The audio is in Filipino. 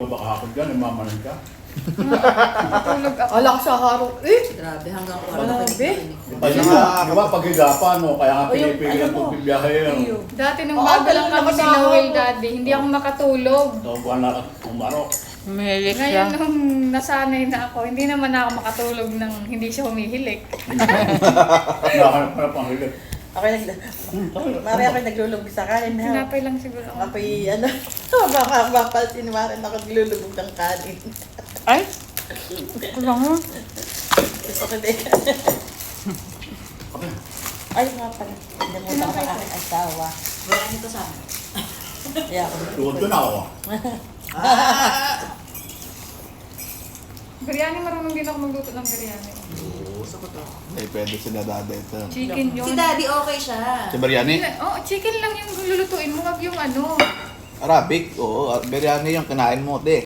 Baka ako dyan, namamanay ka. Natulog ako. Ala ko sa haro. Grabe, hanggang Grabe. Di ba paghigapan mo, kaya nga pinipigilan kong bibiyahe yan. Dati nung bago lang kami si Noel Daddy, hindi ako makatulog. So, buwan na umarok. Humihilik Ngayon siya. nung nasanay na ako, hindi naman ako makatulog nang hindi siya humihilik. Nakahanap ka na pang hilit. Ako Mari ako naglulubog sa kanin. Ha? Sinapay lang siguro ako. Ako'y ano, baka sinmarin ako naglulubog ng kanin. Ay! Kulang mo. Gusto ko din. Ay, nga pala. Namutan ko ang aking asawa. Wala nito sa amin. Yeah, ako. Tuwad ko na ako. Biryani, marunong din ako magluto ng biryani. Gusto ko to. Ay, pwede sila dada ito. Chicken yun. Si Daddy okay siya. Si biryani? Oh, chicken lang yung lulutuin mo, wag yung ano. Arabic, oo. Biryani yung kinain mo, de.